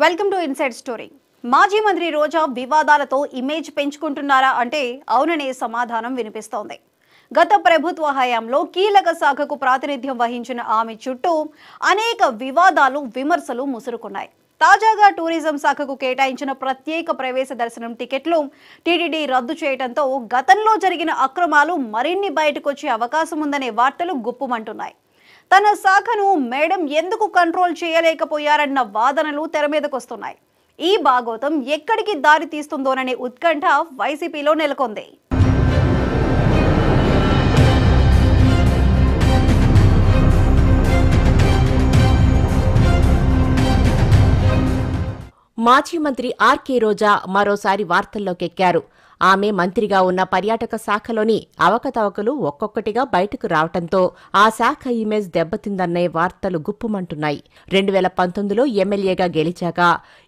Welcome to inside story. మాజీ మంత్రి రోజా వివాదాలతో image పెంచుకుంటున్నారా అంటే అవుననే సమాధానం వినిపిస్తోంది. గత ప్రభుత్వ హయాంలో కీలక శాఖకు ప్రాతినిధ్యం వహించిన ఆమె చుట్టూ అనేక వివాదాలు, విమర్శలు ముసురుకున్నాయి. తాజాగా టూరిజం శాఖకు కేటాయించిన ప్రత్యేక ప్రవేశ దర్శనం టికెట్లు టీటీడీ రద్దు చేయడంతో గతంలో జరిగిన అక్రమాలు మరిన్ని బయటకొచ్చే అవకాశం ఉందనే వార్తలు గుప్పుమంటున్నాయి. తన శాఖను మేడం ఎందుకు కంట్రోల్ చేయలేకపోయారన్న వాదనలు తెరమీదకొస్తున్నాయి. ఈ భాగోతం ఎక్కడికి దారి తీస్తుందోననే ఉత్కంఠ వైసీపీలో నెలకొంది. మాజీ మంత్రి ఆర్కే రోజా మరోసారి వార్తల్లోకెక్కారు. ఆమె మంత్రిగా ఉన్న పర్యాటక శాఖలోని అవకతవకలు ఒక్కొక్కటిగా బయటకు రావడంతో ఆ శాఖ ఇమేజ్ దెబ్బతిందన్నే వార్తలు గుప్పుమంటున్నాయి. 2019లో ఎమ్మెల్యేగా గెలిచాక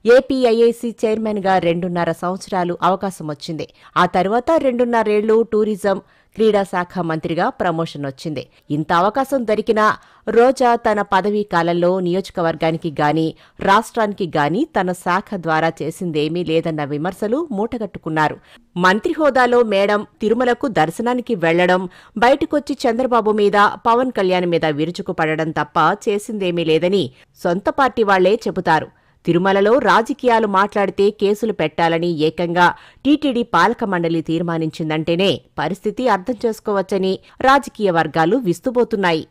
ఏపీఐఏసీ చైర్మన్గా 2.5 సంవత్సరాలు అవకాశం వచ్చింది. ఆ తర్వాత 2.5 ఏళ్లు టూరిజం, క్రీడా శాఖ మంత్రిగా ప్రమోషన్ వచ్చింది. ఇంత అవకాశం దొరికినా రోజా తన పదవీ కాలంలో నియోజకవర్గానికి గాని, రాష్ట్రానికి గాని తన శాఖ ద్వారా చేసిందేమీ లేదన్న విమర్శలు మూటగట్టుకున్నారు. మంత్రి హోదాలో మేడం తిరుమలకు దర్శనానికి వెళ్లడం, బయటకొచ్చి చంద్రబాబు మీద, పవన్ కళ్యాణ్ మీద విరుచుకుపడడం తప్ప చేసిందేమీ లేదని సొంత పార్టీ వాళ్లే చెబుతారు. తిరుమలలో రాజకీయాలు మాట్లాడితే కేసులు పెట్టాలని ఏకంగా టీటీడీ పాలక మండలి తీర్మానించిందంటేనే పరిస్థితి అర్థం చేసుకోవచ్చని రాజకీయ వర్గాలు విస్తుపోతున్నాయి.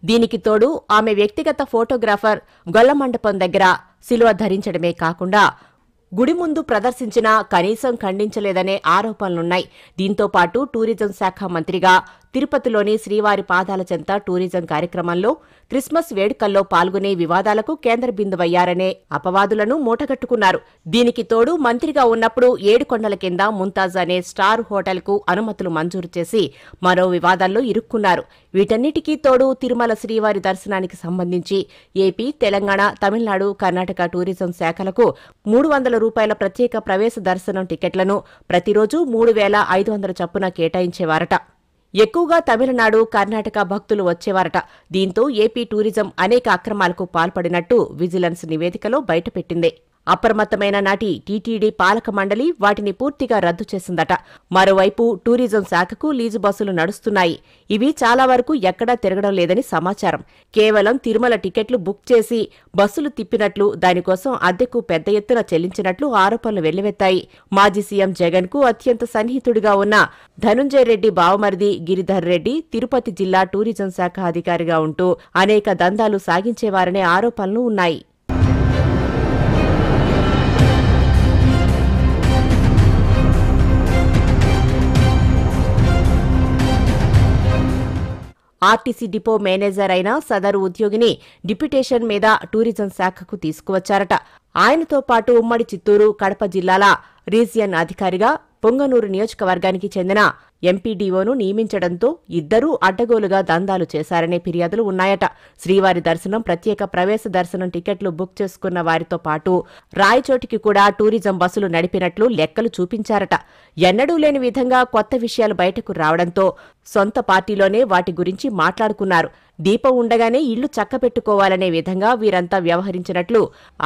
దీనికి తోడు ఆమె వ్యక్తిగత ఫోటోగ్రాఫర్ గొల్లమండపం దగ్గర సిలువ ధరించడమే కాకుండా గుడి ముందు ప్రదర్శించినా కనీసం ఖండించలేదనే ఆరోపణలున్నాయి. దీంతో పాటు టూరిజం శాఖ మంత్రిగా తిరుపతిలోని శ్రీవారి పాదాల చెంత టూరిజం కార్యక్రమంలో క్రిస్మస్ వేడుకల్లో పాల్గొనే వివాదాలకు కేంద్ర బిందువయ్యారనే అపవాదులను మూటగట్టుకున్నారు. దీనికి తోడు మంత్రిగా ఉన్నప్పుడు ఏడుకొండల కింద ముంతాజ్ అనే స్టార్ హోటల్కు అనుమతులు మంజూరు చేసి మరో వివాదాల్లో ఇరుక్కున్నారు. వీటన్నిటికీ తోడు తిరుమల శ్రీవారి దర్శనానికి సంబంధించి ఏపీ, తెలంగాణ, తమిళనాడు, కర్ణాటక టూరిజం శాఖలకు ₹300 ప్రత్యేక ప్రవేశ దర్శనం టికెట్లను ప్రతిరోజు 3,500 చొప్పున కేటాయించేవారట. ఎక్కువగా తమిళనాడు, కర్ణాటక భక్తులు వచ్చేవారట. దీంతో ఏపీ టూరిజం అనేక అక్రమాలకు పాల్పడినట్టు విజిలెన్స్ నివేదికలో బయటపెట్టింది. అప్రమత్తమైన నాటి టీటీడీ పాలక మండలి వాటిని పూర్తిగా రద్దు చేసిందట. మరోవైపు టూరిజం శాఖకు లీజు బస్సులు నడుస్తున్నాయి. ఇవి చాలా వరకు ఎక్కడా తిరగడం లేదని సమాచారం. కేవలం తిరుమల టికెట్లు బుక్ చేసి బస్సులు తిప్పినట్లు, దానికోసం అద్దెకు పెద్ద ఎత్తున చెల్లించినట్లు ఆరోపణలు వెల్లువెత్తాయి. మాజీ సీఎం జగన్ కు అత్యంత సన్నిహితుడిగా ఉన్న ధనుంజయ రెడ్డి బావమరిది గిరిధర్ రెడ్డి తిరుపతి జిల్లా టూరిజం శాఖ అధికారిగా ఉంటూ అనేక దందాలు సాగించేవారనే ఆరోపణలు ఉన్నాయి. ఆర్టీసీ డిపో మేనేజర్ అయిన సదరు ఉద్యోగిని డిప్యుటేషన్ మీద టూరిజం శాఖకు తీసుకువచ్చారట. ఆయనతో పాటు ఉమ్మడి చిత్తూరు, కడప జిల్లాల రీజియన్ అధికారిగా పొంగనూరు నియోజకవర్గానికి చెందిన ఎంపీడీఓను నియమించడంతో ఇద్దరూ అడ్డగోలుగా దందాలు చేశారనే ఫిర్యాదులు ఉన్నాయట. శ్రీవారి దర్శనం, ప్రత్యేక ప్రవేశ దర్శనం టికెట్లు బుక్ చేసుకున్న వారితో పాటు రాయచోటికి కూడా టూరిజం బస్సులు నడిపినట్లు లెక్కలు చూపించారట. ఎన్నడూ లేని విధంగా కొత్త విషయాలు బయటకు రావడంతో సొంత పార్టీలోనే వాటి గురించి మాట్లాడుకున్నారు. దీపం ఉండగానే ఇళ్లు చక్కబెట్టుకోవాలనే విధంగా వీరంతా వ్యవహరించినట్లు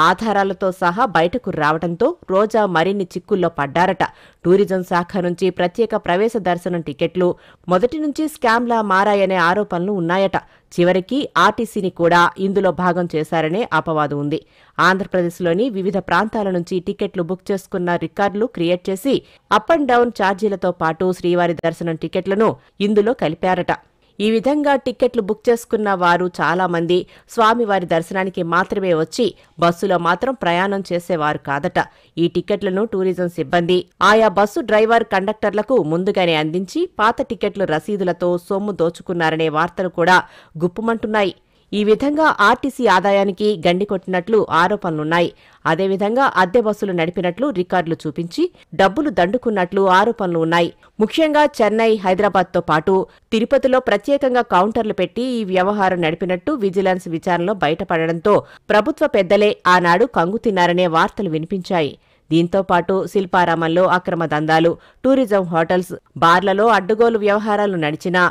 ఆధారాలతో సహా బయటకు రావడంతో రోజా మరిన్ని చిక్కుల్లో పడ్డారట. టూరిజం శాఖ నుంచి ప్రత్యేక ప్రవేశ దర్శనం టికెట్లు మొదటి నుంచి స్కామ్లా మారాయనే ఆరోపణలు ఉన్నాయట. చివరికి ఆర్టీసీని కూడా ఇందులో భాగం చేశారనే అపవాదు ఉంది. ఆంధ్రప్రదేశ్లోని వివిధ ప్రాంతాల నుంచి టికెట్లు బుక్ చేసుకున్న రికార్డులు క్రియేట్ చేసి అప్ అండ్ డౌన్ ఛార్జీలతో పాటు శ్రీవారి దర్శనం టికెట్లను ఇందులో కలిపారట. ఈ విధంగా టిక్కెట్లు బుక్ చేసుకున్న వారు చాలా మంది స్వామివారి దర్శనానికి మాత్రమే వచ్చి బస్సులో మాత్రం ప్రయాణం చేసేవారు కాదట. ఈ టిక్కెట్లను టూరిజం సిబ్బంది ఆయా బస్సు డ్రైవర్, కండక్టర్లకు ముందుగానే అందించి పాత టిక్కెట్లు రసీదులతో సొమ్ము దోచుకున్నారనే వార్తలు కూడా గుప్పుమంటున్నాయి. ఈ విధంగా ఆర్టీసీ ఆదాయానికి గండి కొట్టినట్లు ఆరోపణలున్నాయి. అదేవిధంగా అద్దె బస్సులు నడిపినట్లు రికార్డులు చూపించి డబ్బులు దండుకున్నట్లు ఆరోపణలు ఉన్నాయి. ముఖ్యంగా చెన్నై, హైదరాబాద్తో పాటు తిరుపతిలో ప్రత్యేకంగా కౌంటర్లు పెట్టి ఈ వ్యవహారం నడిపినట్టు విజిలెన్స్ విచారణలో బయటపడడంతో ప్రభుత్వ పెద్దలే ఆనాడు కంగుతిన్నారనే వార్తలు వినిపించాయి. దీంతో పాటు శిల్పారామంలో అక్రమ దందాలు, టూరిజం హోటల్స్, బార్లలో అడ్డగోలు వ్యవహారాలు నడిచినా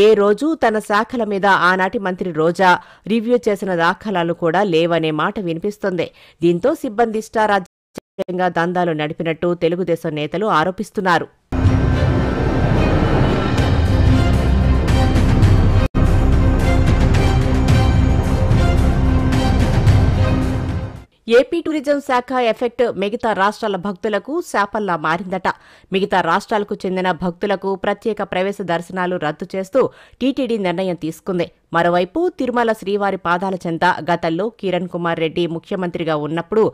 ఏ రోజు తన శాఖల మీద ఆనాటి మంత్రి రోజా రివ్యూ చేసిన దాఖలాలు కూడా లేవనే మాట వినిపిస్తోంది. దీంతో సిబ్బంది ఇష్టారాజ్యంగా దందాలు నడిపినట్టు తెలుగుదేశం నేతలు ఆరోపిస్తున్నారు. ఏపీ టూరిజం శాఖ ఎఫెక్ట్ మిగతా రాష్ట్రాల భక్తులకు శాపంలా మారిందట. మిగతా రాష్ట్రాలకు చెందిన భక్తులకు ప్రత్యేక ప్రవేశ దర్శనాలు రద్దు చేస్తూ టీటీడీ నిర్ణయం తీసుకుంది. మరోవైపు తిరుమల శ్రీవారి పాదాల చెంత గతంలో కిరణ్ కుమార్ రెడ్డి ముఖ్యమంత్రిగా ఉన్నప్పుడు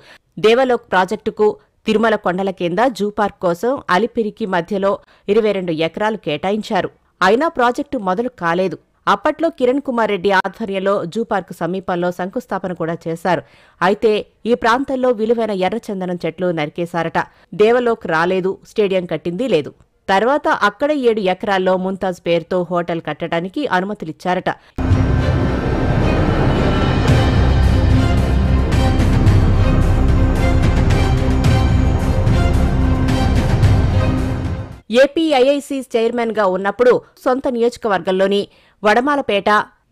దేవలోక్ ప్రాజెక్టుకు తిరుమల కొండల కింద జూ పార్క్ కోసం అలిపిరికి మధ్యలో 22 ఎకరాలు కేటాయించారు. అయినా ప్రాజెక్టు మొదలు కాలేదు. అప్పట్లో కిరణ్ కుమార్ రెడ్డి ఆధ్వర్యంలో జూ పార్కు సమీపంలో శంకుస్థాపన కూడా చేశారు. అయితే ఈ ప్రాంతంలో విలువైన ఎర్రచందనం చెట్లు నరికేశారట. దేవలోక్ రాలేదు, స్టేడియం కట్టింది లేదు. తర్వాత అక్కడే 7 ఎకరాల్లో ముంతాజ్ పేరుతో హోటల్ కట్టడానికి అనుమతులిచ్చారట. ఏపీ ఐఐసీ చైర్మన్ గా ఉన్నప్పుడు సొంత నియోజకవర్గంలోని వడమాలపేట,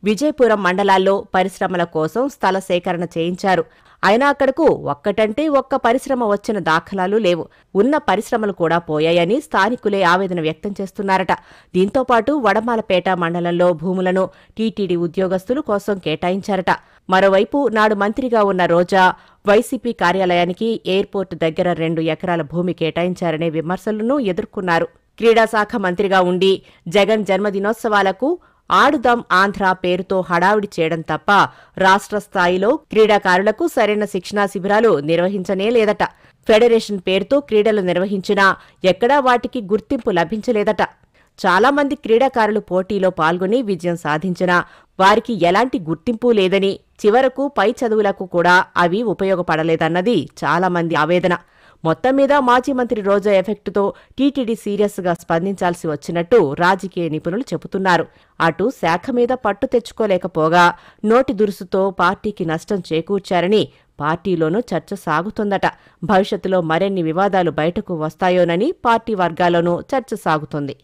విజయపురం మండలాల్లో పరిశ్రమల కోసం స్థల సేకరణ చేయించారు. అయినా అక్కడకు ఒక్కటంటే ఒక్క పరిశ్రమ వచ్చిన దాఖలాలు లేవు. ఉన్న పరిశ్రమలు కూడా పోయాయని స్థానికులే ఆవేదన వ్యక్తం చేస్తున్నారట. దీంతో పాటు వడమాలపేట మండలంలో భూములను టీటీడీ ఉద్యోగస్తులు కోసం కేటాయించారట. మరోవైపు నాడు మంత్రిగా ఉన్న రోజా వైసీపీ కార్యాలయానికి ఎయిర్పోర్టు దగ్గర 2 ఎకరాల భూమి కేటాయించారనే విమర్శలను ఎదుర్కొన్నారు. క్రీడాశాఖ మంత్రిగా ఉండి జగన్ జన్మదినోత్సవాలకు ఆడుదాం ఆంధ్ర పేరుతో హడావుడి చేయడం తప్ప రాష్ట్ర స్థాయిలో క్రీడాకారులకు సరైన శిక్షణా శిబిరాలు నిర్వహించనే లేదట. ఫెడరేషన్ పేరుతో క్రీడలు నిర్వహించినా ఎక్కడా వాటికి గుర్తింపు లభించలేదట. చాలా మంది క్రీడాకారులు పోటీలో పాల్గొని విజయం సాధించినా వారికి ఎలాంటి గుర్తింపు లేదని, చివరకు పై చదువులకు కూడా అవి ఉపయోగపడలేదన్నది చాలా మంది ఆవేదన. మొత్తం మీద మాజీ మంత్రి రోజా ఎఫెక్టుతో టీటీడీ సీరియస్గా స్పందించాల్సి వచ్చినట్టు రాజకీయ నిపుణులు చెబుతున్నారు. అటు శాఖ మీద పట్టు తెచ్చుకోలేకపోగా నోటి దురుసుతో పార్టీకి నష్టం చేకూర్చారని పార్టీలోనూ చర్చ సాగుతోందట. భవిష్యత్తులో మరిన్ని వివాదాలు బయటకు వస్తాయోనని పార్టీ వర్గాల్లోనూ చర్చ సాగుతోంది.